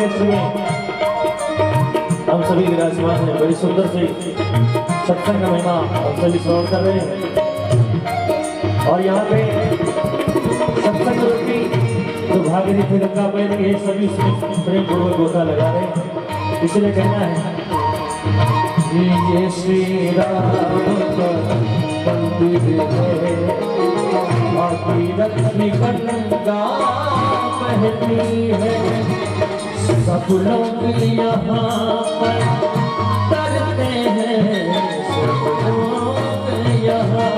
क्षेत्र में हम सभी विराजमान हैं। बड़ी सुंदर से सत्संग का महिमा हम सभी श्रवण कर रहे हैं और यहाँ पे सत्संग रूपी जो भागीरथी थे गंगा बह रही है, सभी उसमें प्रेम पूर्वक गोता लगा रहे हैं। इसलिए कहना है ये श्री राम मंदिर है, भागीरथी गंगा बहती है, सब लोग यहाँ पर तरते हैं, सब लोग यहाँ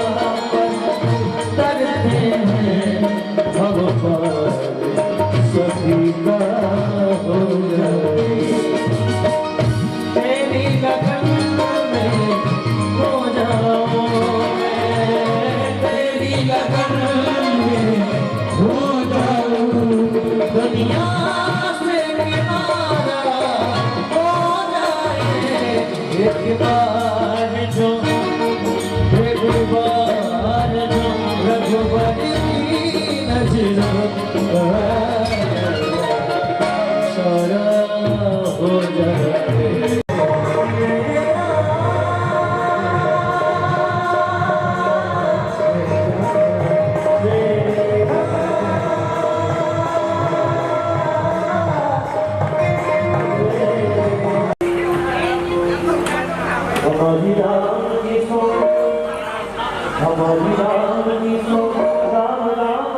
पर तरते हैं, भगवान सभी का हो जाए। तेरी लगन में हो जाऊं मैं, तेरी लगन में हो जाऊं, दुनिया से किनारा हो जाए। एक बार जो रघुवर की नजरों सारा हो जाए। हमारी राम की सो, हमारी राम की सो, राम राम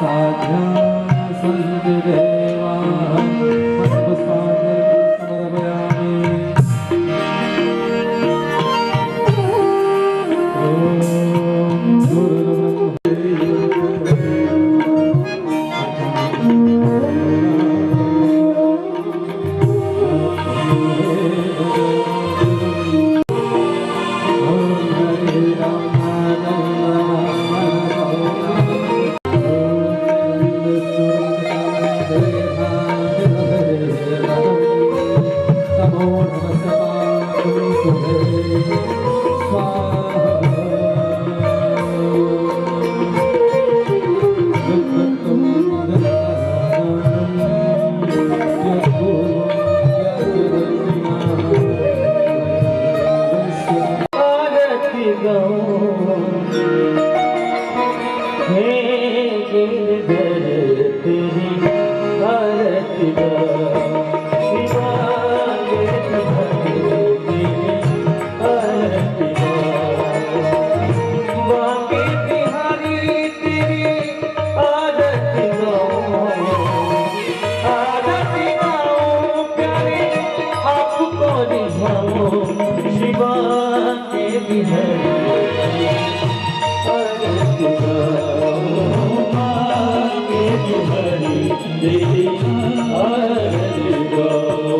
साध्या संत देवा तेरी आरती गाओ।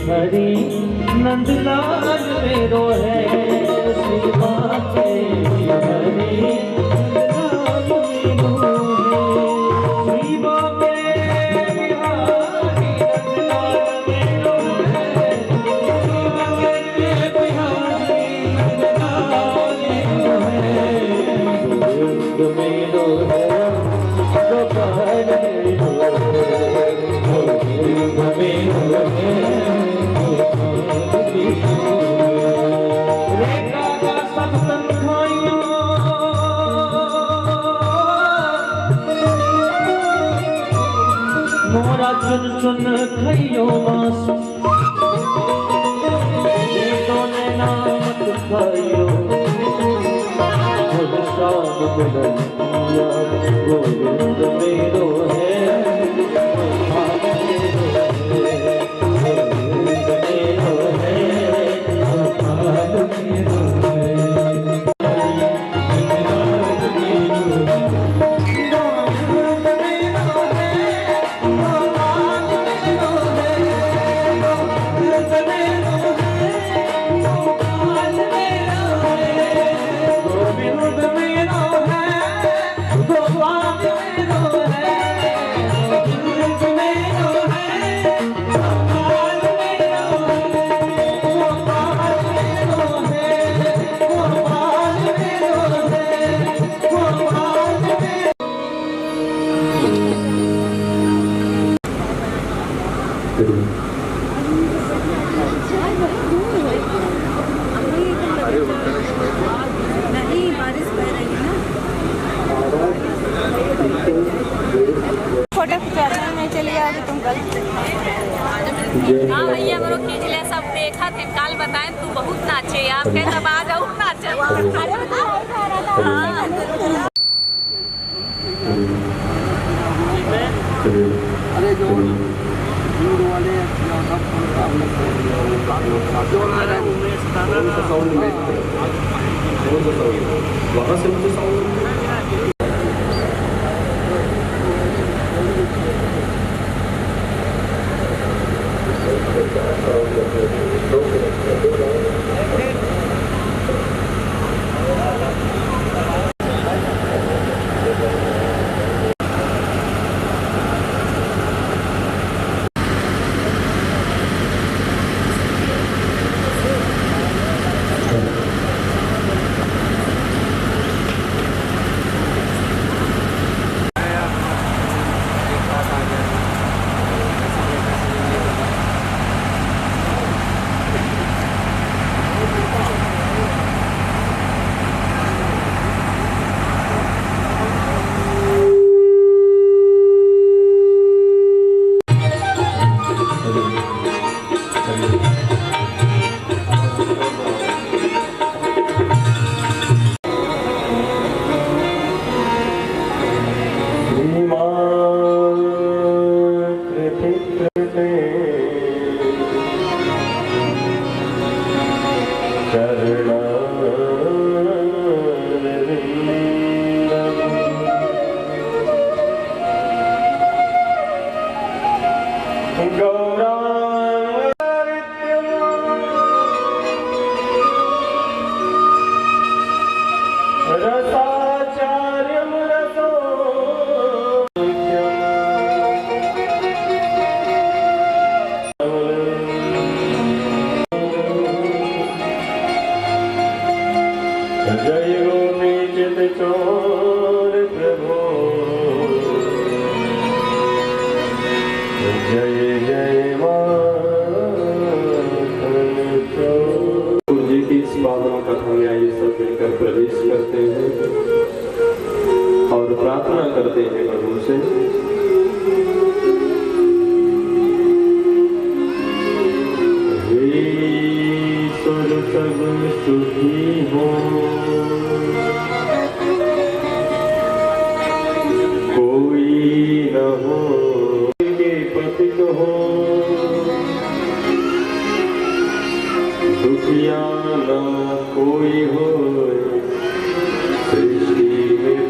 हरी नंदलाल मेरो है शिवा। चुन खइयो मास तो ने नामत खाइयो खुद शाम बुलंदिया गोविंद मेरो है फोटो खिंचाने में चली आओ तुम कल। हाँ भैया मेरे खींच ले, सब देखा थे काल बताए तू बहुत नाचे आप कह तब आ जाओ नाचे। अरे जो वाले वहाँ से मुझे साउंड जय गोपी चित चोर प्रभु जय जय गुरु जी की इस पावन कथा में आइए सब मिलकर प्रवेश करते हैं और प्रार्थना करते हैं प्रभु से। सब सुखी हो कोई न हो के पतित हो दुखिया न कोई हो सृष्टि में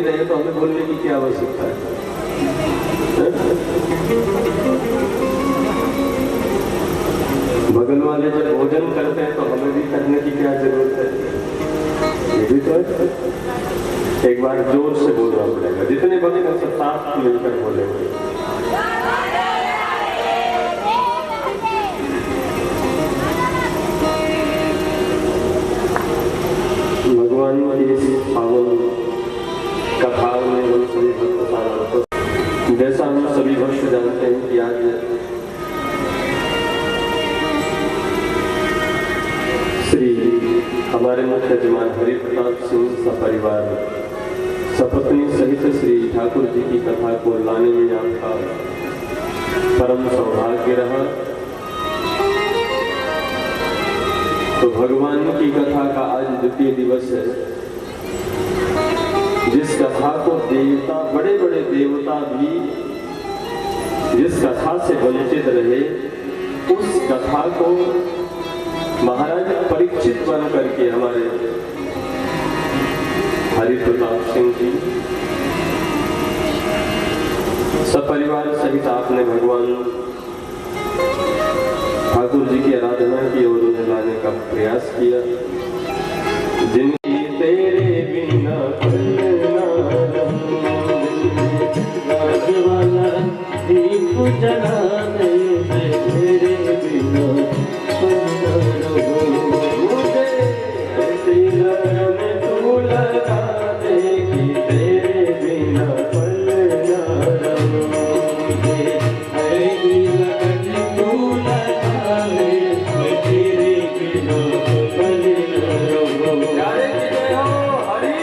रहे तो हमें बोलने की क्या आवश्यकता है? बगल वाले जब भोजन करते हैं तो हमें भी करने की क्या जरूरत है? ये भी तो है। एक बार जोर से बोलना पड़ेगा, जितने बनेगा सब साथ मिलकर बोलेंगे। भगवान की इस पावन कथा में हम सभी भक्त साधक, जैसा हम सभी भक्त जानते हैं कि आज श्री हमारे मुख्य यजमान हरिप्रताप सिंह सपरिवार सपत्नी सहित श्री ठाकुर जी की कथा को लाने में आपका परम सौभाग्य रहा। तो भगवान की कथा का आज द्वितीय दिवस है, जिस कथा को देवता, बड़े बड़े देवता भी जिस कथा से वंचित रहे, उस कथा को महाराज परीक्षित बन करके हमारे हरिप्रताप सिंह जी सपरिवार सहित आपने भगवान ठाकुर जी की आराधना की और उन्हें लाने का प्रयास किया। जिनकी तेरे बिना वाला दीप जलाने में तेरे बिना मुझे ऐसी लगन तू लगा दे कि तेरे बिना पल न रहूंगे। ऐसी लगन तू लगा दे मैं तेरे बिना पल न रहूंगे। प्यारे की जय हो, हरि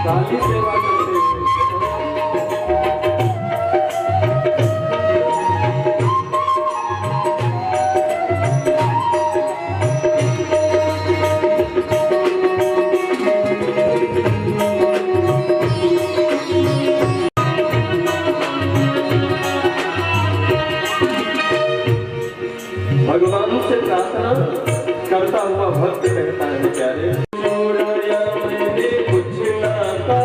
काली सेवा करते हैं। भगवान से प्रार्थना करता हुआ भक्त कहता है, प्यारे चुराया मैंने कुछ ना कहा,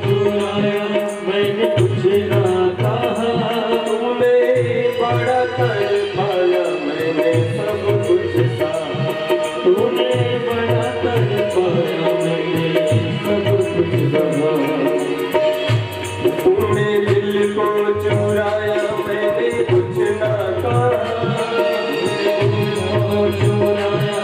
चुराया मैंने कुछ ना कहा, तूने बड़ा कर पाया मैंने सब कुछ सा, तूने बड़ा कर पाया मैंने सब कुछ सहा। तूने दिल को चुराया मैंने कुछ ना कहा, चुराया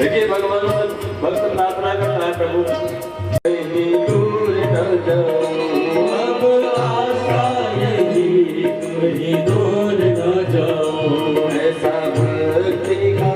देखिए भगवान से भक्त प्रार्थना करता है, प्रभु कहीं दूर न जाऊं, अब आशा यही कहीं दूर न जाऊं, ऐसा भक्ति का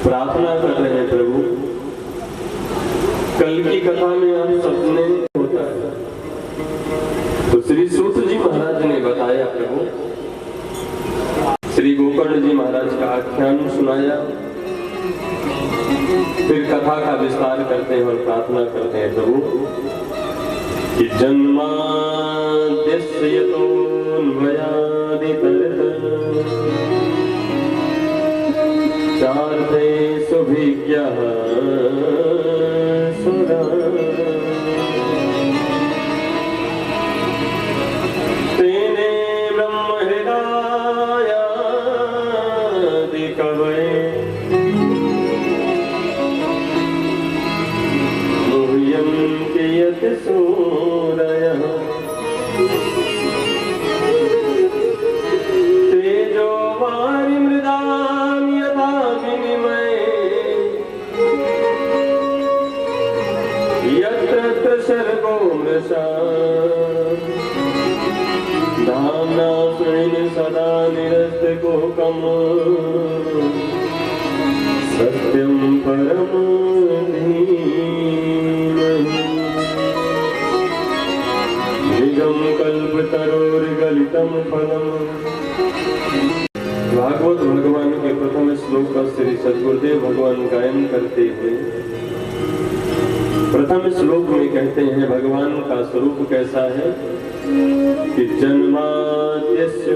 प्रार्थना कर रहे हैं प्रभु। कल की कथा में आप सपने होता है तो श्री सूत जी महाराज ने बताया प्रभु, श्री गोकर्ण जी महाराज का आख्यान सुनाया, फिर कथा का विस्तार करते हैं और प्रार्थना करते हैं प्रभु कि जन्माद्यस्य यतोऽन्वयादितरतः चार्थे सुभिज्ञः सुरा तेने ब्रह्महृदायादिकवये मुह्यन्ति यत् सूरयः तेजो वारिमृदां यथा यत्र सर्गो मृषा धाम्ना स्वेन सदा निरस्तकुहकम् सत्यं परम धीमहि निगम कल्पतरोर्गलितं फलम्। भागवत भगवान के प्रथम श्लोक का श्री सद्गुरुदेव भगवान गायन करते हुए प्रथम श्लोक में कहते हैं भगवान का स्वरूप कैसा है कि जन्माद्यस्य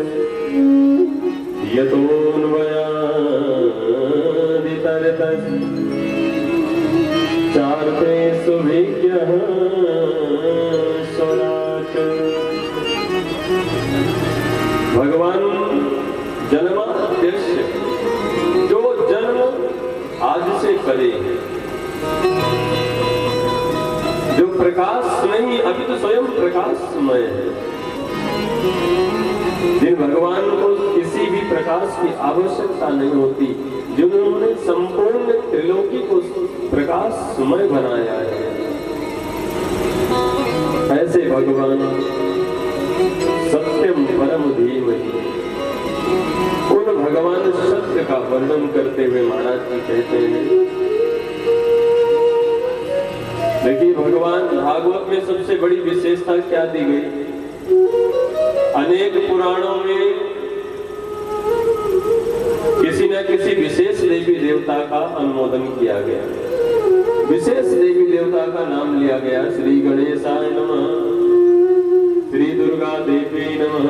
यतोऽन्वयादितरतः चार्थे सुभिज्ञः स्वराट्। भगवान जन्माद्यस्य, जो जन्म आज से परे है, जो प्रकाश नहीं, अभी तो स्वयं प्रकाशमय है, जिन भगवान को किसी भी प्रकाश की आवश्यकता नहीं होती, जिन्होंने संपूर्ण त्रिलोकी को प्रकाशमय बनाया है, ऐसे भगवान सत्यम परम धीमहि। उन भगवान सत्य का वर्णन करते हुए महाराज जी कहते हैं, देखिए भगवान भागवत में सबसे बड़ी विशेषता क्या दी गई, अनेक पुराणों में किसी न किसी विशेष देवी देवता का अनुमोदन किया गया, विशेष देवी देवता का नाम लिया गया। श्री गणेशाय नमः, श्री दुर्गा देवी नमः,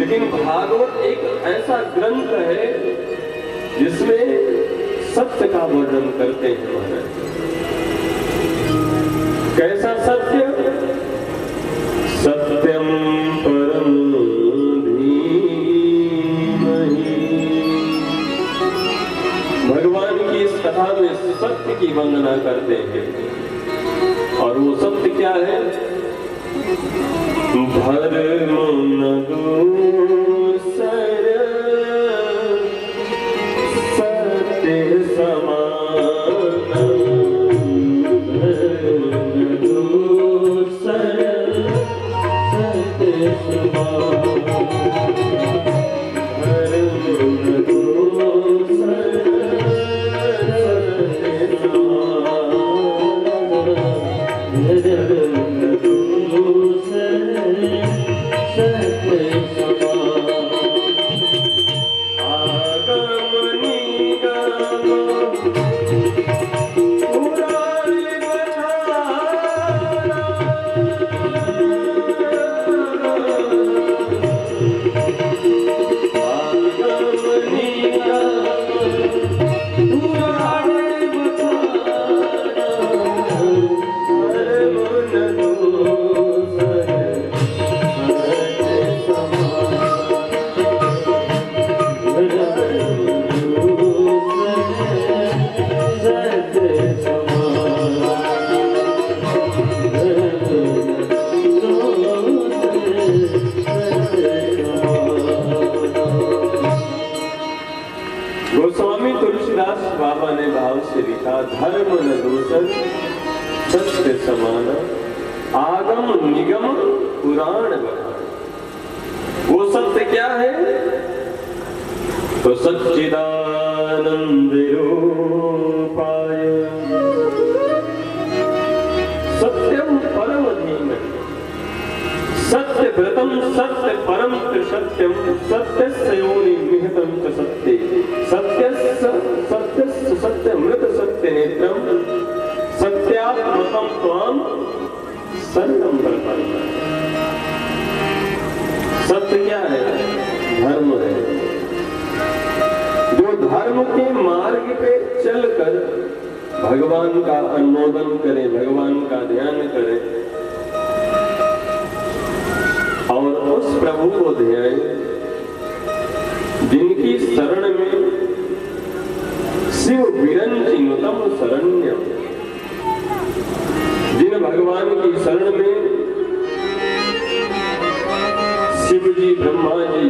लेकिन भागवत एक ऐसा ग्रंथ है जिसमें सत्य का वर्णन करते हैं महाराज। कैसा सत्य? सत्यम परम धीमहि। भगवान की इस कथा में सत्य की वंदना करते हैं और वो सत्य क्या है? धर्म न दूसर सत्य समान। धर्म न दूसर सत्य समान। धर्म न दूसर सत्य गोस्वामी तुलसीदास बाबा ने भाव से लिखा, धर्म न दूसर सत्य समान, आगम निगम पुराण बखान। वो सत्य क्या है? तो सच्चिदानंद रूपाय सत्यम परम धीमहि। सत्य व्रतम सत्य परम सत्यम सत्यस्य योनि निहितं च सत्ये सत्यस्य सत्यस्य सत्यमृत सत्य नेत्रम सत्यात्मकं त्वां शरणं प्रपन्नः। सत्य क्या है? धर्म है। जो धर्म के मार्ग पे चलकर भगवान का अनुमोदन करे, भगवान का ध्यान करे और उस प्रभु को ध्याए जिनकी शरण में शिव विरंचिनुतम शरण्यम। जिन भगवान की शरण में शिव जी, ब्रह्मा जी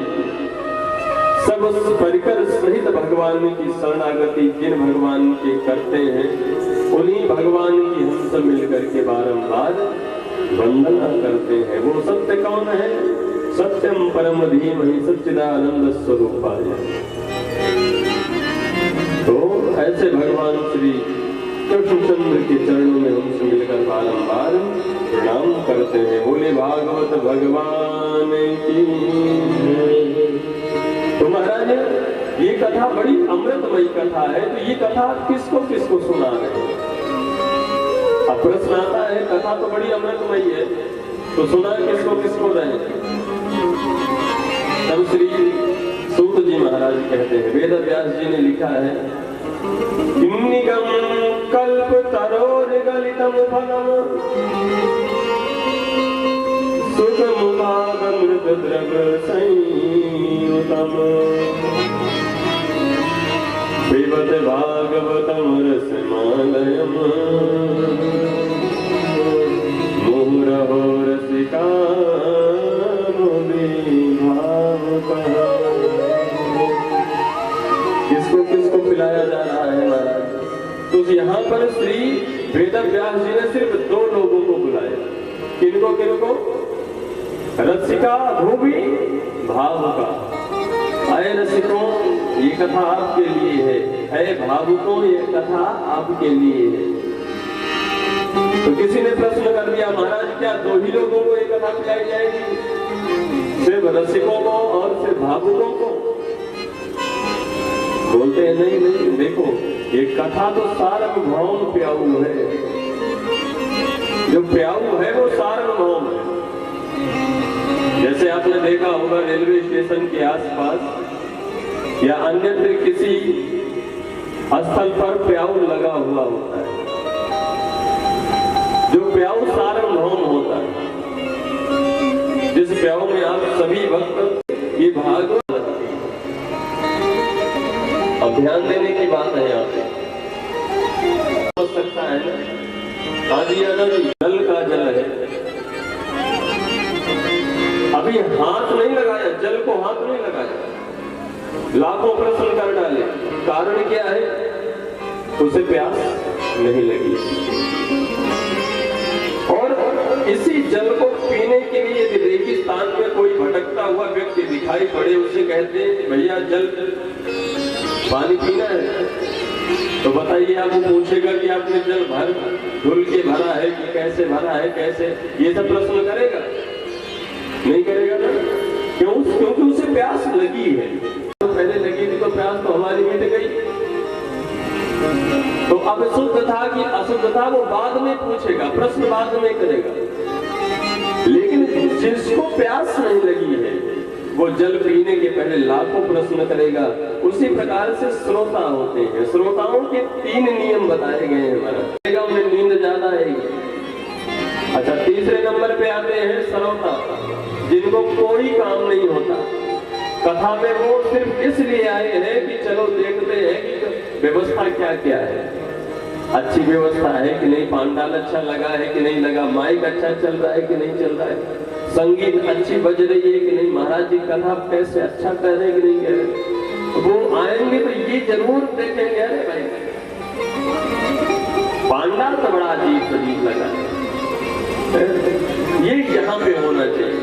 सब परिकर सहित भगवान की शरणागति जिन भगवान के करते हैं, उन्हीं भगवान की हम सब मिलकर के बारंबार वंदना करते हैं। वो सत्य कौन है? सत्यम परम धीमहि सच्चिदानंद स्वरूपाय। तो ऐसे भगवान श्री कृष्णचंद्र के चरणों में हमसे मिलकर बारंबार प्रणाम करते हैं। बोले भागवत भगवान की। तो महाराज, ये कथा बड़ी अमृतमयी कथा है। तो ये कथा किसको किसको सुना रहे हैं? अब प्रश्न आता है, कथा तो बड़ी अमृतमयी है, तो सुना किसको किसको रहे? तब श्री सूत जी महाराज कहते हैं, वेद व्यास जी ने लिखा है, निगम कल्प तरोर गलितम फलम सुख मुखागमृत द्रव संयुतम पिबत भागवतम रसमालयम मुहुरहो रसिका किसको किसको पिलाया जा रहा है महाराज? तो यहाँ पर श्री वेद व्यास जी ने सिर्फ दो लोगों को बुलाया। किनको किनको? रसिका भूमि भावुका। अय रसिकों, ये कथा आपके लिए है। अय भावुकों, ये कथा आपके लिए है। तो किसी ने प्रश्न कर दिया, महाराज क्या दो ही लोगों को ये कथा पिलाई जाएगी? सिर्फ रसिकों को और सिर्फ भावुकों को? बोलते हैं नहीं नहीं, देखो ये कथा तो सार्वभौम प्याऊ है। जो प्याऊ है वो सार्वभौम है। जैसे आपने देखा होगा रेलवे स्टेशन के आसपास या अन्यत्र किसी स्थल पर प्याऊ लगा हुआ होता है, जो प्याऊ सार्वभौम होता है, जिस प्याऊ में आप सभी वक्त ये भागवत लगते हैं। अब ध्यान देने की बात है यहाँ पे, हो सकता है ना आदि अनंत जल का जल है, अभी हाथ नहीं लगाया, जल को हाथ नहीं लगाया, लाखों प्रश्न कर डाले, कारण क्या है? उसे प्यास नहीं लगी। और इसी जल को पीने के लिए यदि रेगिस्तान में कोई भटकता हुआ व्यक्ति दिखाई पड़े, उसे कहते हैं भैया जल पानी पीना है, तो बताइए आप वो पूछेगा कि आपने जल भर धुल के भरा है कि कैसे भरा है, कैसे, ये सब प्रश्न करेगा? नहीं करेगा ना, क्यों? क्योंकि उसे प्यास लगी है। तो पहले लगी थी तो प्यास तो हमारी मिट गई, तो अब शुद्ध था कि अशुद्ध था वो बाद में पूछेगा, प्रश्न बाद में करेगा। लेकिन जिसको प्यास नहीं लगी है वो जल पीने के पहले लाखों प्रश्न करेगा। उसी प्रकार से श्रोता होते हैं, श्रोताओं के 3 नियम बताए गए हैं हमारा। उन्हें नींद ज्यादा आएगी। अच्छा, तीसरे नंबर पे आते हैं श्रोता, जिनको कोई काम नहीं होता, कथा में वो सिर्फ इसलिए आए हैं कि चलो देखते हैं कि व्यवस्था क्या क्या है, अच्छी व्यवस्था है कि नहीं, पांडाल अच्छा लगा है कि नहीं लगा, माइक अच्छा चल रहा है कि नहीं चल रहा है, संगीत अच्छी बज रही है कि नहीं, महाराज जी कथा कैसे अच्छा कर रहे कि नहीं कह रहे। वो आएंगे तो ये जरूर देखेंगे, अरे भाई पांडाल तो बड़ा अजीब लगा, ये यहाँ पे होना चाहिए,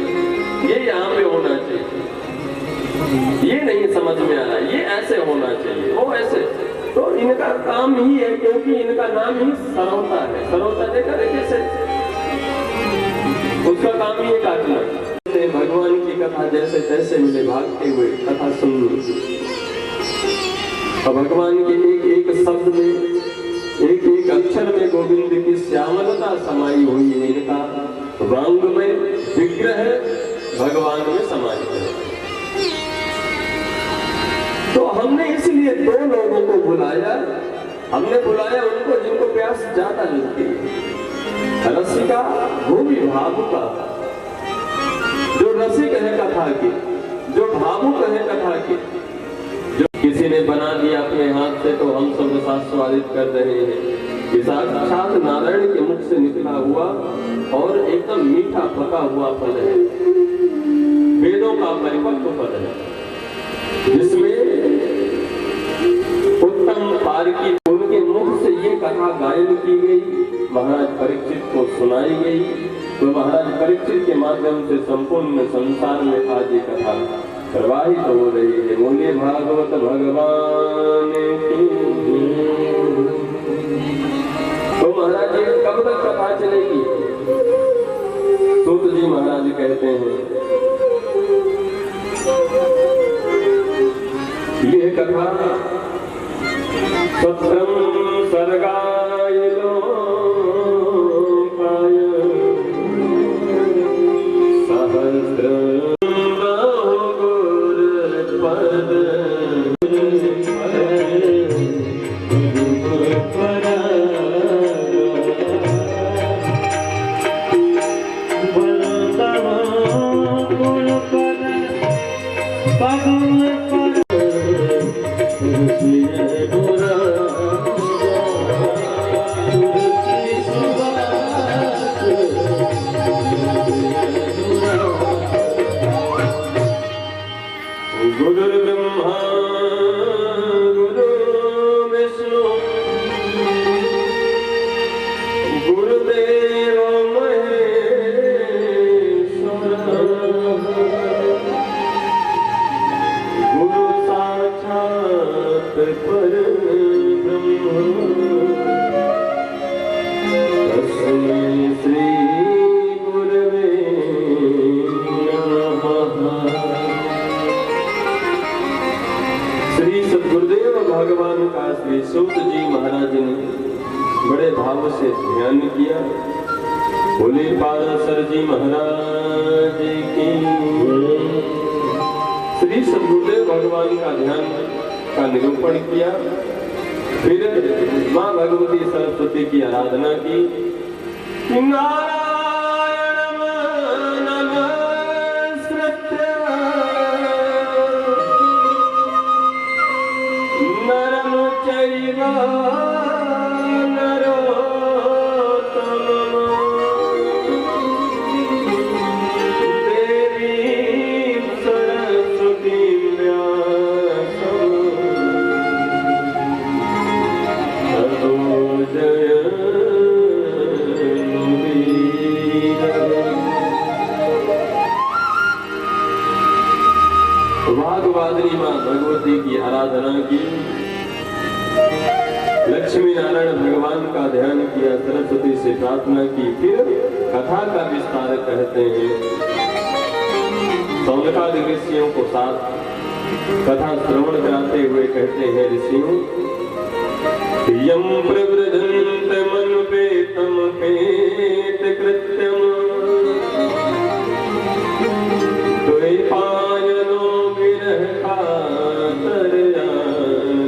ये यहाँ पे होना चाहिए, ये नहीं समझ में आ रहा, ये ऐसे होना चाहिए, वो ऐसे। तो इनका काम ही है, क्योंकि इनका नाम ही सरौता है। सरौता देखा कैसे, उसका काम ही है काटना। भगवान की कथा जैसे तैसे मिले भागते हुए कथा सुननी, और भगवान के एक एक शब्द में, एक एक अक्षर में गोविंद की श्यामलता समाई हुई है। इनका रंग में विग्रह भगवान में समाहित है। तो हमने इसलिए 2 लोगों को बुलाया, हमने बुलाया उनको जिनको प्यास ज्यादा लगती है। रसिका भूमि भावुका, जो रसिक है कथा की, जो भावुक है कथा की, जो किसी ने बना दिया अपने हाथ से तो हम सब स्वादित कर रहे हैं। ये साक्षात नारायण के मुख से निकला हुआ और एकदम मीठा पका हुआ फल है, वेदों का परिपक्व फल है, जिसमें उत्तम तार्की उनके मुख से ये कथा गायन की गई, महाराज परीक्षित को सुनाई गई। तो महाराज परीक्षित के माध्यम से संपूर्ण संसार में आज ये कथा प्रवाहित हो रही है। बोले भागवत भगवान की। तो महाराज जी कब तक कथा चलेगी? सूत जी महाराज कहते हैं ये कथा सत्रम सर्गाय लोकाय सहस्रम गुरुपद भगवान का श्री सूत जी महाराज ने बड़े भाव से ध्यान किया बोले पाराशर जी महाराज की। श्री सद्गुरुदेव भगवान का ध्यान का निरूपण किया, फिर माँ भगवती सरस्वती की आराधना की। नारायण नमस्कृत्य नरं चैव वाग्वादिनी मां भगवती की आराधना की, लक्ष्मी नारायण भगवान का ध्यान किया, सरस्वती से प्रार्थना की, फिर कथा का विस्तार कहते हैं। सौनकादि ऋषियों को साथ कथा श्रवण कराते हुए कहते हैं ऋषियों, यम प्रवृदंत मनुपेतम पेत कृत्यम द्वैपायनो विरह कातरया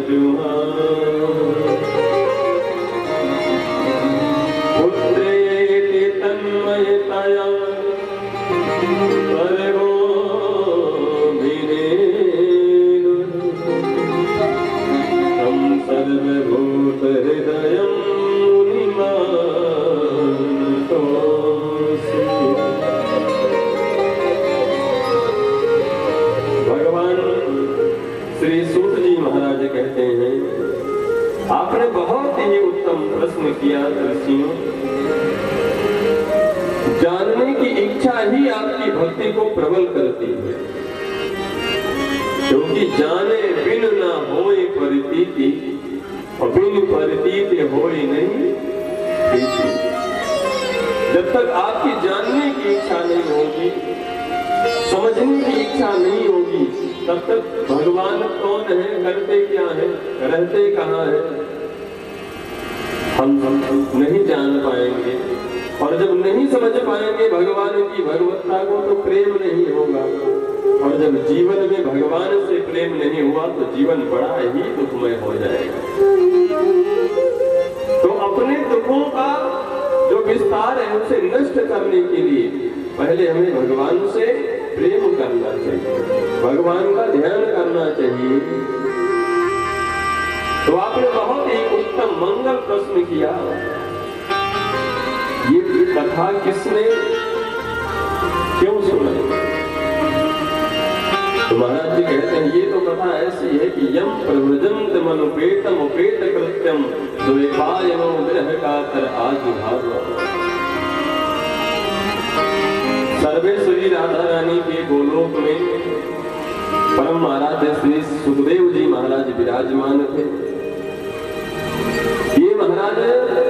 जुहा पुत्रेति तन्मयतया सर्वो विनेदु तं सर्वभूत हृदयं मुनिमानतोऽसि। श्री सूत जी महाराज कहते हैं, आपने बहुत ही उत्तम प्रश्न किया ऋषियों। जानने की इच्छा ही आपकी भक्ति को प्रबल करती है, क्योंकि जाने बिन ना होए परितीति, और बिन परितीति होए नहीं प्रीति। जब तक आपकी जानने की इच्छा नहीं होगी, समझने की इच्छा नहीं होगी, तब तक भगवान कौन है, करते क्या है, रहते कहाँ है, हम नहीं जान पाएंगे। और जब नहीं समझ पाएंगे भगवान की भगवत्ता को, तो प्रेम नहीं होगा। और जब जीवन में भगवान से प्रेम नहीं हुआ तो जीवन बड़ा ही दुखमय हो जाएगा। तो अपने दुखों का जो विस्तार है उसे नष्ट करने के लिए पहले हमें भगवान से प्रेम करना चाहिए, भगवान का ध्यान करना चाहिए। तो आपने बहुत ही उत्तम मंगल प्रश्न किया, ये कथा किसने क्यों सुनाई? तो महाराज जी कहते हैं, ये तो कथा ऐसी है कि यम प्रवृजंत मनुपेतम उपेत कृत्यम द्वैपायनो विरह कातर आजुहार। सर्वेश्वरी राधा रानी के गोलोक में परम आराध्य श्री सुखदेव जी महाराज विराजमान थे। ये महाराज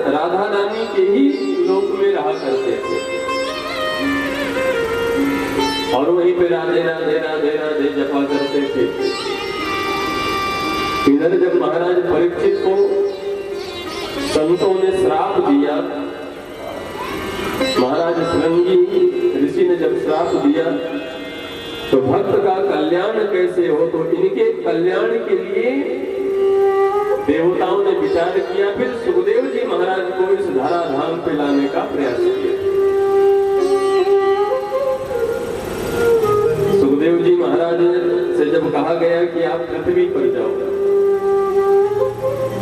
राधा रानी के ही लोक में रहा करते थे, और वहीं पे राधे राधे राधे राधे जपा करते थे। इधर जब महाराज परीक्षित को संतों ने श्राप दिया, महाराज श्रृंगी ऋषि ने जब श्राप दिया, तो भक्त का कल्याण कैसे हो, तो इनके कल्याण के लिए देवताओं ने विचार किया। फिर सुखदेव जी महाराज को इस धराधाम पे लाने का प्रयास किया। सुखदेव जी महाराज से जब कहा गया कि आप पृथ्वी पर जाओ,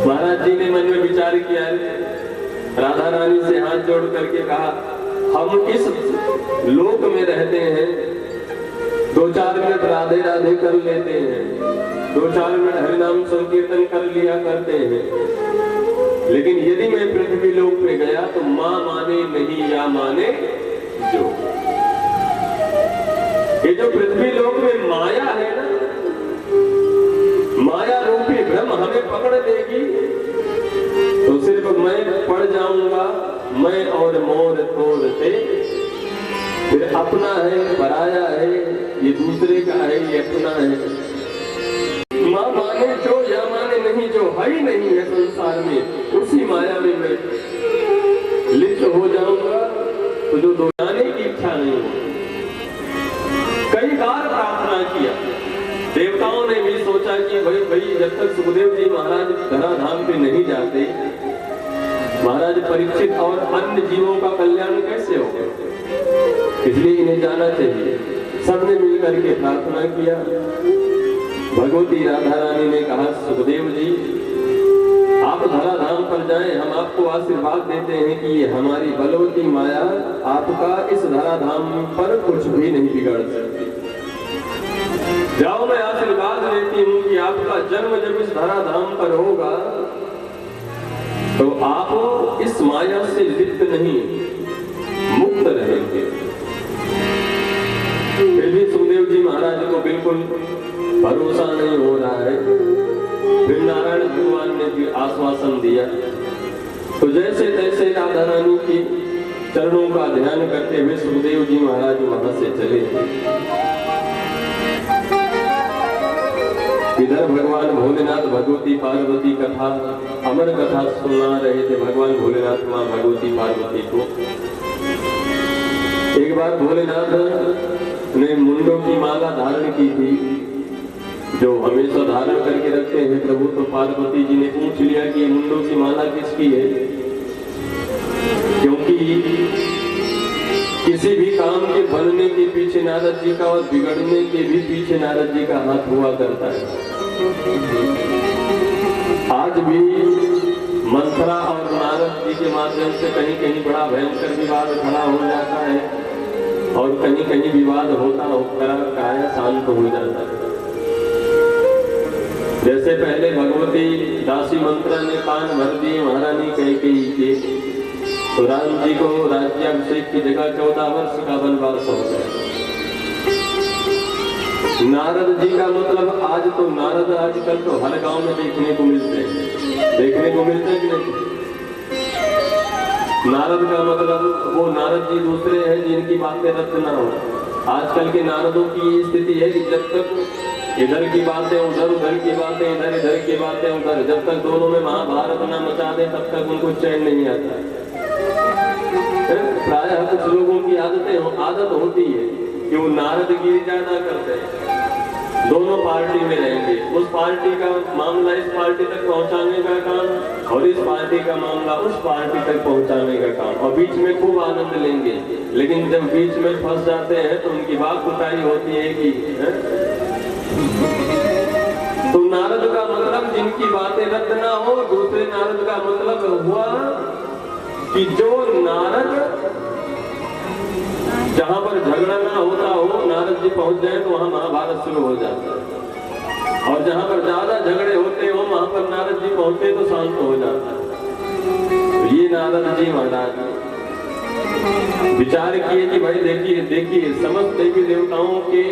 महाराज जी ने मन में विचार किया, राधा रानी से हाथ जोड़ करके कहा, हम इस लोक में रहते हैं, 2-4 मिनट राधे राधे कर लेते हैं, 2-4 मिनट हरिनाम संकीर्तन कर लिया करते हैं, लेकिन यदि मैं पृथ्वी लोक पे गया तो माँ माने नहीं या माने जो। ये जो पृथ्वी लोक में माया है ना, माया रूपी भ्रम हमें पकड़ लेगी, तो सिर्फ मैं पड़ जाऊंगा, मैं और मोर तोड़ते, फिर अपना है पराया है, ये दूसरे का है, ये अपना है। माँ माने जो या माने नहीं जो, है ही नहीं है संसार में, उसी माया में मैं लिप्त हो जाऊंगा, तो देवताओं ने भी सोचा कि भाई जब तक सुखदेव जी महाराज धराधाम पे नहीं जाते, महाराज परीक्षित और अन्य जीवों का कल्याण कैसे होगा, इसलिए इन्हें जाना चाहिए। सबने मिलकर के प्रार्थना किया। भगवती राधा रानी ने कहा, सुखदेव जी आप धराधाम पर जाएं, हम आपको आशीर्वाद देते हैं कि ये हमारी बलवती माया आपका इस धराधाम पर कुछ भी नहीं बिगाड़ सकती। जाओ, मैं आशीर्वाद देती हूँ कि आपका जन्म जब इस धराधाम पर होगा तो आप इस माया से लिप्त नहीं, मुक्त रहेंगे। फिर भी सुखदेव जी महाराज को बिल्कुल भरोसा नहीं हो रहा है। फिर नारायण भगवान ने भी आश्वासन दिया, तो जैसे तैसे राधा रानी की चरणों का ध्यान करते हुए सुखदेव जी महाराज वहां से चले। इधर भगवान भोलेनाथ भगवती पार्वती कथा, अमर कथा सुना रहे थे भगवान भोलेनाथ मां भगवती पार्वती को। एक बार भोलेनाथ ने मुंडों की माला धारण की थी, जो हमेशा धारण करके रखते हैं प्रभु। तो पार्वती जी ने पूछ लिया कि मुंडों की माला किसकी है, क्योंकि किसी भी काम के बनने के पीछे नारद जी का और बिगड़ने के भी पीछे नारद जी का हाथ हुआ करता है। आज भी मंथरा और नारद जी के माध्यम से कहीं कहीं बड़ा भयंकर विवाद खड़ा हो जाता है और कहीं कहीं विवाद होता होकर काया शांत हो जाता है। जैसे पहले भगवती दासी मंत्रा ने कान भर दिए महारानी कैकेयी के, तो राम जी को राज्याभिषेक की जगह 14 वर्ष का वनवास हो गया। नारद जी का मतलब आज तो नारद आजकल तो हर गांव में देखने को मिलते हैं कि नहीं। नारद का मतलब वो नारद जी दूसरे हैं जिनकी बातें रद्द ना हो। आजकल के नारदों की स्थिति है कि जब तक इधर की बातें उधर, उधर की बातें इधर, इधर की बातें उधर, जब तक दोनों में महाभारत ना मचा दे तब तक उनको चैन नहीं आता। प्रायः कुछ लोगों की आदत होती है कि वो नारदगिरी ज्यादा करते हैं, दोनों पार्टी में रहेंगे। उस पार्टी का मामला इस पार्टी तक पहुंचाने का काम और इस पार्टी का मामला उस पार्टी तक पहुंचाने का काम, और बीच में खूब आनंद लेंगे। लेकिन जब बीच में फंस जाते हैं तो उनकी बात कुटाई होती है कि तो नारद का मतलब जिनकी बातें रद्द ना हो। दूसरे नारद का मतलब हुआ कि जो नारद जहां पर झगड़ा ना होता हो, नारद जी पहुंच जाए तो वहां महाभारत शुरू हो जाता है, और जहां पर ज्यादा झगड़े होते हो वहां पर नारद जी पहुंचे तो शांत हो जाता है। ये नारद जी महाराज विचार किए कि भाई देखिए समस्त देवी देवताओं के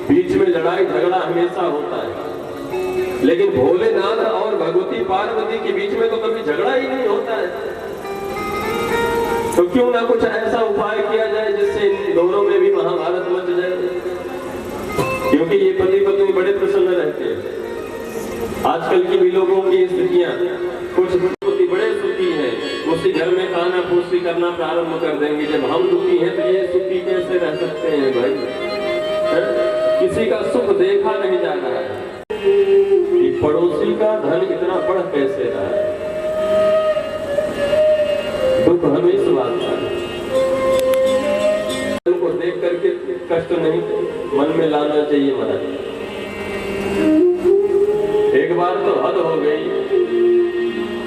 बीच में लड़ाई झगड़ा हमेशा होता है, लेकिन भोलेनाथ और भगवती पार्वती के बीच में तो कभी झगड़ा ही नहीं होता है। तो क्यों ना कुछ ऐसा उपाय किया जाए जिससे इन दोनों में भी महाभारत मच जाए, क्योंकि ये पति पत्नी बड़े प्रसन्न रहते हैं। आजकल की भी लोगों की स्थितियां, कुछ पति बड़े सुखी हैं, उसी घर में खाना फूसी करना प्रारंभ कर देंगे। जब हम दुखी हैं तो ये सुखी कैसे रह सकते हैं भाई? किसी का सुख देखा नहीं जा रहा है, कि पड़ोसी का धन इतना बढ़ कैसे रहा है। दुख हमें इस बात का को देख करके कष्ट नहीं मन में लाना चाहिए महाराज। एक बार तो हद हो गई।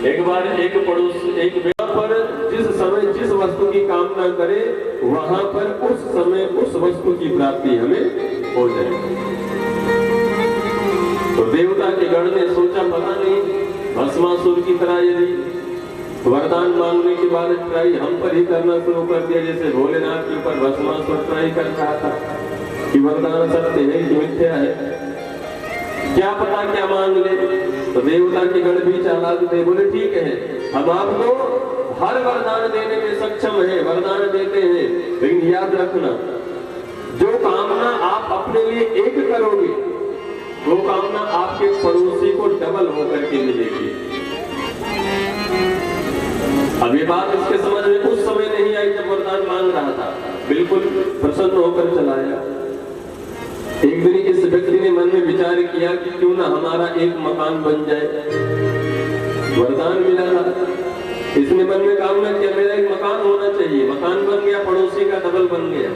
एक बार एक पड़ोस एक पर जिस समय जिस वस्तु की कामना करे वहां पर उस समय उस वस्तु की प्राप्ति हमें हो जाए। तो देवता के गण ने सोचा पता नहीं भस्मासुर की तरह यदि वरदान मांगने के बाद ट्राई हम पर ही करना शुरू कर दिया, जैसे भोलेनाथ के ऊपर भस्मासुर ट्राई कर रहा था कि वरदान सत्य है कि मिथ्या है, क्या पता क्या मांग ले। तो देवता के गण भी चालाक थे, बोले ठीक है हम आपको हर वरदान देने में सक्षम है, वरदान देते हैं, लेकिन याद रखना जो कामना आप अपने लिए एक करोगे वो कामना आपके पड़ोसी को डबल होकर के मिलेगी। अब ये बात इसके समझ में उस समय नहीं आई जब वरदान मांग रहा था, बिल्कुल प्रसन्न होकर चलाया। एक दिन इस व्यक्ति ने मन में किया कि क्यों ना हमारा एक मकान बन जाए। वरदान मिला था, इसने मन में कामना किया मेरा एक मकान होना चाहिए। मकान बन गया, पड़ोसी का डबल बन गया।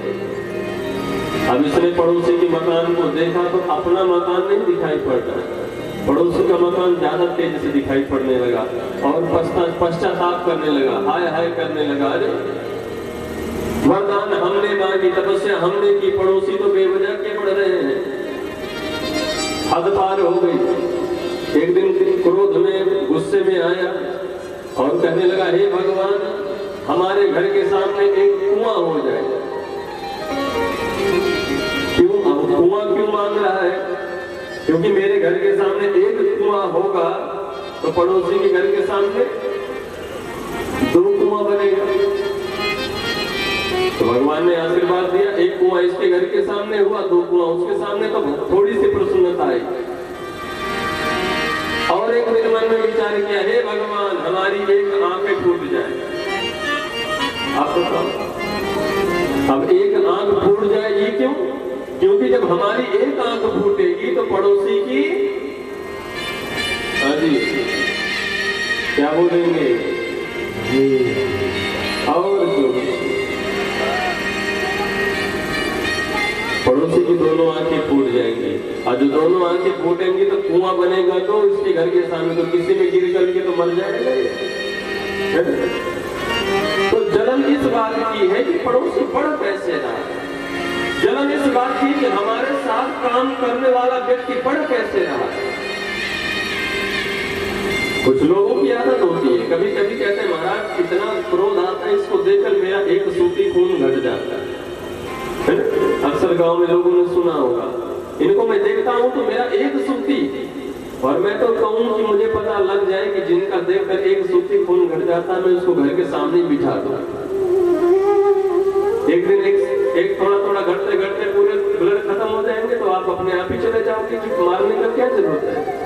अब इसने पड़ोसी के मकान को देखा तो अपना मकान नहीं दिखाई पड़ता, पड़ोसी का मकान ज्यादा तेजी से दिखाई पड़ने लगा और पश्चाताप करने लगा, हाय हाय करने लगा। अरे वरदान हमने मांगी, तपस्या हमने की, पड़ोसी तो बेवजह के बढ़ रहे हैं। हद पार हो गई। एक दिन क्रोध में, गुस्से में आया और कहने लगा, हे भगवान, हमारे घर के सामने एक कुआं हो जाए। क्यों? अब कुआं क्यों मांग रहा है? क्योंकि मेरे घर के सामने एक कुआं होगा तो पड़ोसी के घर के सामने 2 कुआं बनेगा। तो भगवान ने आशीर्वाद दिया, एक कुआं इसके घर के सामने हुआ, 2 कुआं उसके सामने। तो थोड़ी सी प्रसन्नता आई। और एक दिन मन में विचार किया, हे भगवान, हमारी एक आंखें फूट जाए। आप बताओ, अब एक आंख फूट जाएगी क्यों? क्योंकि जब हमारी एक आंख फूटेगी तो पड़ोसी की, हाँ जी, क्या बोलेंगे? और जो पड़ोसी की दोनों आंखें फूट जाएंगी, और जो दोनों आंखें फूटेंगी तो कुआं बनेगा तो उसके घर के सामने, तो किसी में गिर करके तो मर जाएगा। तो जलन इस बात की है कि पड़ोसी पढ़ कैसे रहा है। जलन इस बात की कि हमारे साथ काम करने वाला व्यक्ति पढ़ कैसे रहा है। कुछ लोगों की आदत होती है, कभी कभी कहते हैं, महाराज इतना क्रोध आता है, इसको देखकर मेरा एक सूती खून घट जाता है। अक्सर गांव में लोगों ने सुना होगा, इनको मैं देखता हूं तो मेरा एक सूती, और मैं तो कहूं कि मुझे पता लग जाए कि जिनका देखकर एक सूती खून घट जाता है, मैं उसको घर के सामने ही बिठा दूं। एक दिन एक थोड़ा थोड़ा घटते घटते पूरे ब्लड खत्म हो जाएंगे तो आप अपने आप ही चले जाओगे कि मारने का क्या जरूरत है।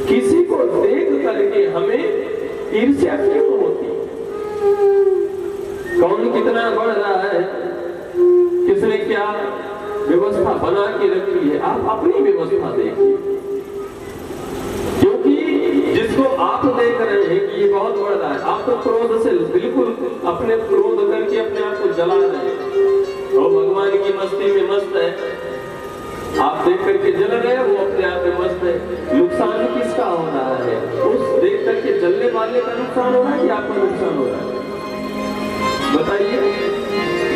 किसी को देख करके हमें ईर्ष्या क्यों होती? कौन कितना बढ़ रहा है, किसने क्या व्यवस्था बना के रखी है, आप अपनी व्यवस्था देखिए। क्योंकि जिसको आप देख रहे हैं कि ये बहुत बढ़ रहा है, आप तो क्रोध से बिल्कुल अपने क्रोध करके अपने आप को जला रहे हैं। वो भगवान की मस्ती में मस्त है, आप देख करके जल रहे हैं, वो अपने आप में मस्त है। नुकसान किसका हो रहा है? उस देख करके जलने वाले का नुकसान हो रहा है कि आपका नुकसान हो रहा है? बताइए,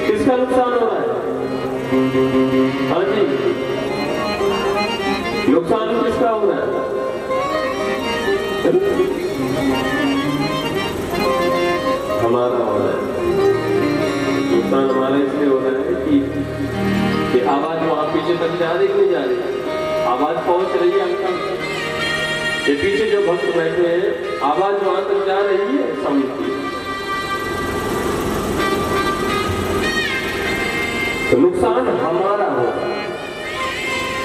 किसका नुकसान हो रहा है? हाँ जी, नुकसान किसका हो रहा है? हमारा हो रहा है। नुकसान हमारा इसलिए हो रहा है कि आवाज वहां पीछे तक जा रही नहीं जा रही, आवाज पहुंच रही है आपका। ये पीछे जो भक्त बैठे हैं, आवाज वहां तक जा रही है साउंड की। तो नुकसान हमारा होगा।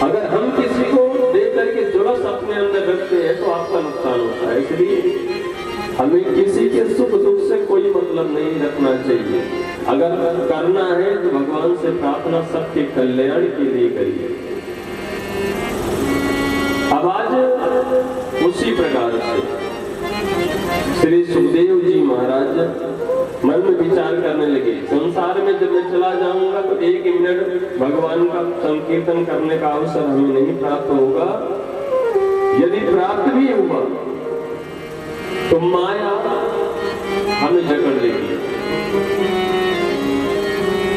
अगर हम किसी को देख करके जुलस अपने अंदर रखते हैं तो आपका नुकसान होता है। इसलिए हमें किसी के सुख दुख से कोई मतलब नहीं रखना चाहिए। अगर करना है तो भगवान से प्रार्थना सबके कल्याण के लिए करिए। अब आज उसी प्रकार से श्री सुखदेव जी महाराज मन में विचार करने लगे, संसार में जब मैं चला जाऊंगा तो 1 मिनट भगवान का संकीर्तन करने का अवसर हमें नहीं प्राप्त होगा। यदि प्राप्त भी हुआ तो माया हमें जकड़ लेगी।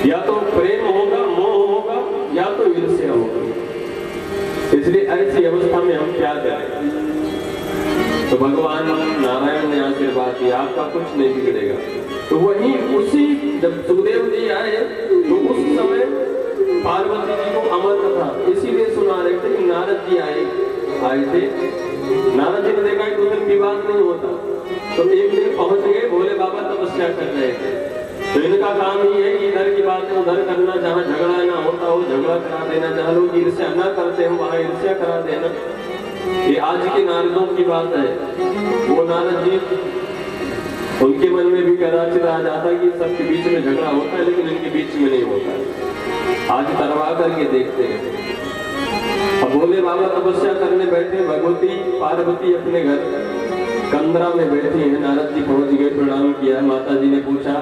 या तो प्रेम होगा, मोह होगा, या तो ईर्ष्या होगी। इसलिए ऐसी अवस्था में हम क्या करें? तो भगवान नारायण ने आशीर्वाद दिया, आपका कुछ नहीं बिगड़ेगा। तो वही उसी जब सुखदेव जी आए तो उस समय पार्वती जी को अमर कथा इसीलिए सुना रहे थे कि नारद जी आए थे। नारद जी ने देखा कि 2 दिन विवाद नहीं होता, तो एक दिन पहुंच गए, भोले बाबा तपस्या कर रहे थे। तो इनका काम ही है कि इधर की बातें उधर करना, जहाँ झगड़ा ना होता हो झगड़ा करा देना, जहाँ लोग ईर्ष्या न करते हो वहाँ ईर्ष्या करा देना। ये आज के नारदों की बात है। वो नारद जी, उनके मन में भी कदाचित आ जाता कि सबके बीच में झगड़ा होता है, लेकिन इनके बीच में नहीं होता। आज करवा करके देखते हैं। अब भोले बाबा तपस्या करने बैठे, भगवती पार्वती अपने घर कंदरा में बैठी है। नारद जी पहुंच गए, प्रणाम किया। माता जी ने पूछा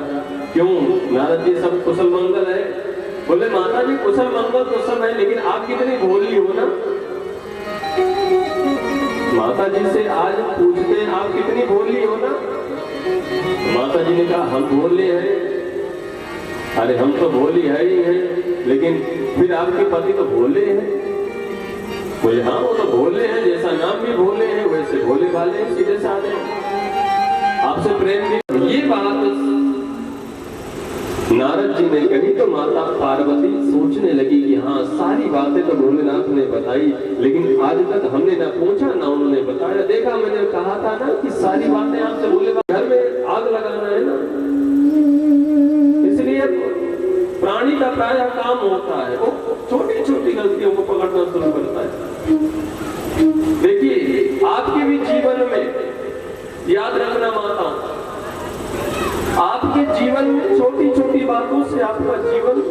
क्यों नारद जी, सब कुशल मंगल है? बोले माता जी कुशल मंगल तो सब है, लेकिन आप कितनी भोली हो ना। माता जी से आज पूछते हैं आप कितनी भोली हो ना। माता जी ने कहा हम भोले हैं। अरे हम तो भोली है ही है, लेकिन फिर आपके पति तो भोले हैं। बोले हाँ वो तो भोले हैं, जैसा नाम भी भोले हैं वैसे भोले भाले हैं, सीधे साधे आपसे प्रेम भी। ये बात नारद जी ने कही तो माता पार्वती सोचने लगी कि हाँ सारी बातें तो भोलेनाथ ने बताई, लेकिन आज तक हमने ना पूछा ना उन्होंने बताया। देखा मैंने कहा था ना कि सारी बातें आपसे भोले घर में आग लगाना है ना, इसलिए प्राणी का प्राय काम होता है वो छोटी छोटी गलतियों को पकड़ना शुरू करता है। देखिए आपके भी जीवन में याद रखना माता, आपके जीवन में छोटी छोटी बातों से आपका जीवन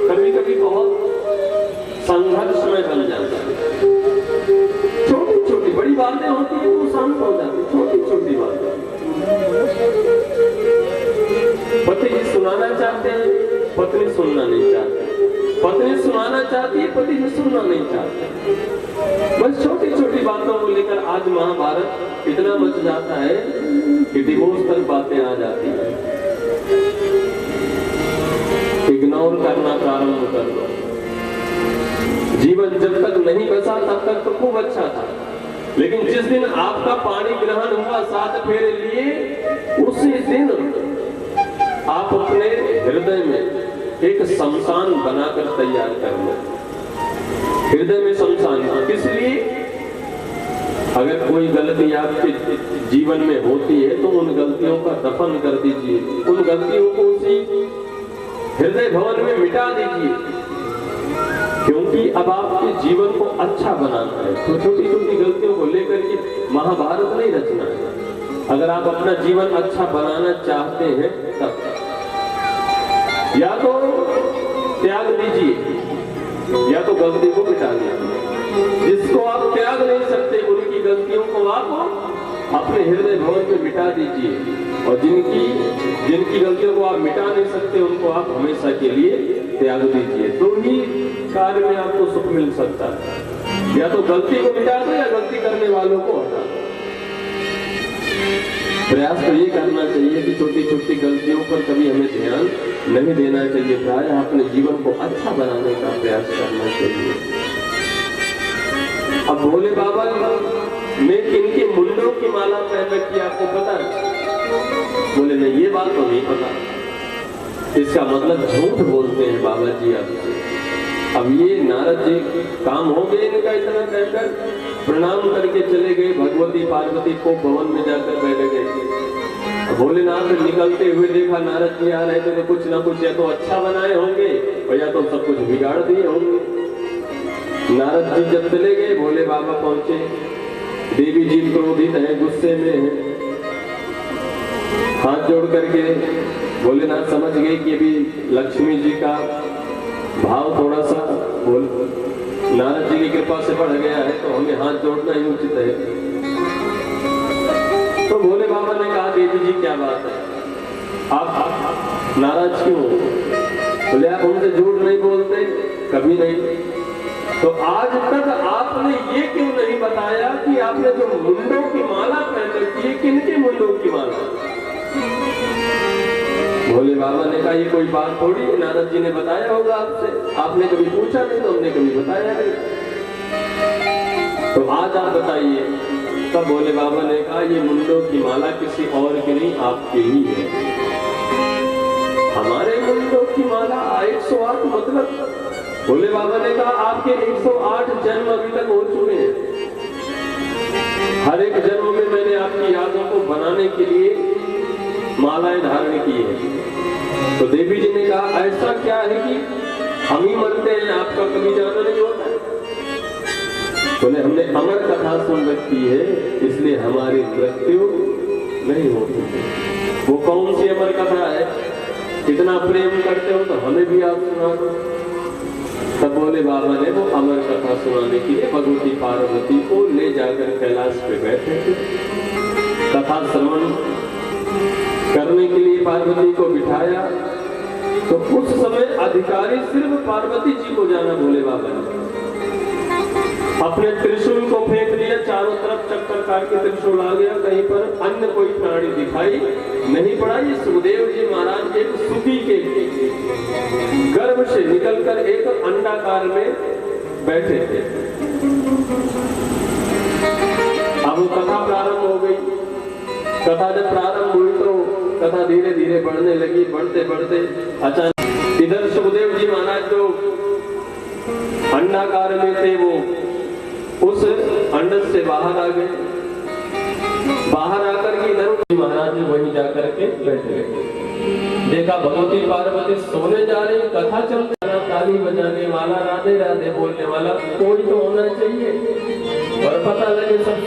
कभी कभी बहुत संघर्षमय बन जाता है। छोटी छोटी बड़ी बातें होती हैं वो शांत हो जाती, छोटी छोटी बातें। पति जी सुनाना चाहते हैं, पत्नी सुनना नहीं चाहती, पत्नी सुनाना चाहती है, पति जी सुनना नहीं चाहते। बस छोटी छोटी बातों को लेकर आज महाभारत इतना मच जाता है कि डिवोर्स तक बातें आ जाती है। इग्नोर करना प्रारंभ कर दो। जीवन जब तक नहीं बचा तब तक तो खूब अच्छा था, लेकिन जिस दिन आपका पाणी ग्रहण हुआ 7 फेरे लिए, उसी दिन आप अपने हृदय में एक शमशान बनाकर तैयार कर लो। हृदय में शमशान किस लिए? अगर कोई गलती आपके जीवन में होती है तो उन गलतियों का दफन कर दीजिए, उन गलतियों को उसी हृदय भवन में मिटा दीजिए, क्योंकि अब आपके जीवन को अच्छा बनाना है। तो छोटी छोटी गलतियों को लेकर के महाभारत नहीं रचना है। अगर आप अपना जीवन अच्छा बनाना चाहते हैं तब या तो त्याग दीजिए या तो गलती को मिटा दीजिए। जिसको आप त्याग नहीं सकते उनकी गलतियों को आप अपने हृदय भवन में मिटा दीजिए, और जिनकी गलतियों को आप मिटा नहीं सकते उनको आप हमेशा के लिए त्याग दीजिए। तो ही कार्य में आपको सुख मिल सकता है। या तो गलती को मिटा दो या गलती करने वालों को हटा दो। प्रयास तो ये करना चाहिए कि छोटी छोटी गलतियों पर कभी हमें ध्यान नहीं देना चाहिए, प्राय अपने जीवन को अच्छा बनाने का प्रयास करना चाहिए। अब भोले बाबा ने किनके मुंडों की माला पहन रखी आपको पता है? बोले नहीं ये बात तो नहीं पता। इसका मतलब झूठ बोलते हैं बाबा जी आपसे। अब ये नारद जी काम हो गए इनका, इतना कहकर प्रणाम करके चले गए। भगवती पार्वती को भवन में जाकर बैठ गए। भोलेनाथ निकलते हुए देखा नारद जी आ रहे थे, तो कुछ ना कुछ या तो अच्छा बनाए होंगे और या तो सब कुछ बिगाड़ दिए होंगे। नारद जी जब चले गए, भोले बाबा पहुंचे। देवी जी क्रोधित है, गुस्से में है। हाथ जोड़ करके भोलेनाथ समझ गए कि अभी लक्ष्मी जी का भाव थोड़ा सा नारद जी की कृपा से बढ़ गया है, तो हमें हाथ जोड़ना ही उचित है। तो भोले बाबा ने कहा देवी जी क्या बात है, आप नाराज क्यों हो? बोले आप हमसे झूठ नहीं बोलते, कभी नहीं। तो आज तक आपने ये क्यों नहीं बताया कि आपने जो मुंडों की माला पहन रखी है, किनके मुंडों की माला? भोले बाबा ने कहा ये कोई बात थोड़ी, नारद जी ने बताया होगा आपसे, आपने कभी पूछा नहीं तो हमने कभी बताया नहीं, तो आज आप बताइए। तब भोले बाबा ने कहा ये मुंडों की माला किसी और की नहीं, आपकी ही है। हमारे मुंडों की माला 108 मतलब भोले बाबा ने कहा आपके 108 जन्म अभी तक हो चुके हैं। हर एक जन्म में मैंने आपकी यादों को बनाने के लिए मालाएं धारण की है। तो देवी जी ने कहा ऐसा क्या है कि हम ही मरते हैं, आपका कभी जाना नहीं होता? बोले हमने अमर कथा सुन रखी है, इसलिए हमारी मृत्यु नहीं होती। वो कौन सी अमर कथा है? इतना प्रेम करते हो तो हमें भी आप सुना दो। तब भोले बाबा ने वो अमर कथा सुनाने के लिए भगवती पार्वती को ले जाकर कैलाश पे बैठे थे। कथा श्रवण करने के लिए पार्वती को बिठाया तो उस समय अधिकारी सिर्फ पार्वती जी को जाना भोले बाबा ने अपने त्रिशूल को फेंक दिया, चारों तरफ चक्कर काट के त्रिशूल आ गया, कहीं पर अन्य कोई प्राणी दिखाई नहीं पड़ा। ये सुखदेव जी महाराज एक सुखी के गर्भ से निकलकर एक अंडाकार में बैठे थे। अब कथा प्रारंभ हो गई। कथा जब प्रारंभ हुई तो कथा धीरे धीरे बढ़ने लगी। बढ़ते बढ़ते अचानक इधर सुखदेव जी महाराज जो अंडाकार में थे वो उस अंडस से बाहर आ गए। बाहर आकर के इधर महाराज जी वहीं जाकर के बैठे गए। देखा भगवती पार्वती सोने जा रही, कथा चल रहा, ताली बजाने वाला, राधे राधे बोलने वाला कोई तो होना चाहिए। और पता लगे सब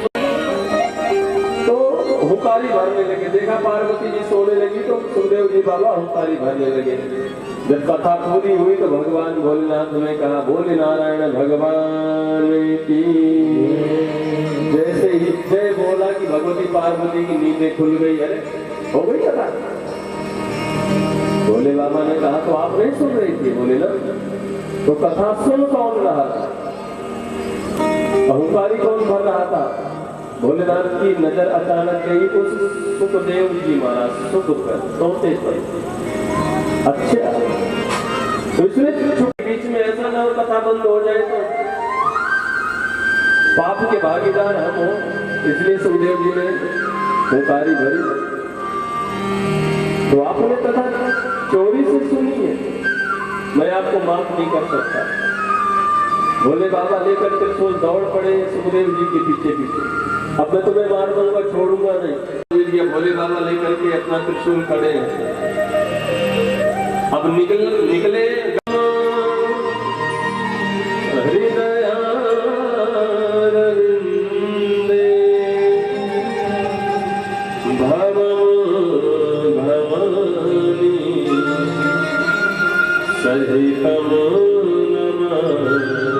तो हुंकारी भरने लगे। देखा पार्वती जी सोने लगी तो सुखदेव जी बाबा हुंकारी भरने लगे। जब कथा पूरी हुई तो भगवान भोलेनाथ ने कहा, बोले नारायण भगवान की। जैसे ही जय बोला कि भगवती पार्वती की नींदें खुल गई। अरे हो गई कथा। भोले बाबा ने कहा, तो आप नहीं सुन रही थी? बोले ना, तो कथा सुन कौन रहा था? अहंकारी कौन भर रहा था? भोलेनाथ की नजर अचानक गई उस सुखदेव जी महाराज सुख पर, सोते पर। अच्छा, तो इसलिए बीच में ऐसा ना हो कथा बंद हो जाए तो पाप के भागीदार हम हो, इसलिए सुखदेव जी ने हुंकारी भरी। तो आपने कथा चोरी से सुनी है, मैं आपको माफ नहीं कर सकता। भोले बाबा लेकर त्रिशूल दौड़ पड़े सुखदेव जी के पीछे पीछे। अब मैं तुम्हें मार दूंगा, छोड़ूंगा नहीं। भोले बाबा लेकर के अपना त्रिशूल खड़े हैं। अब निकले सहितम नमामि।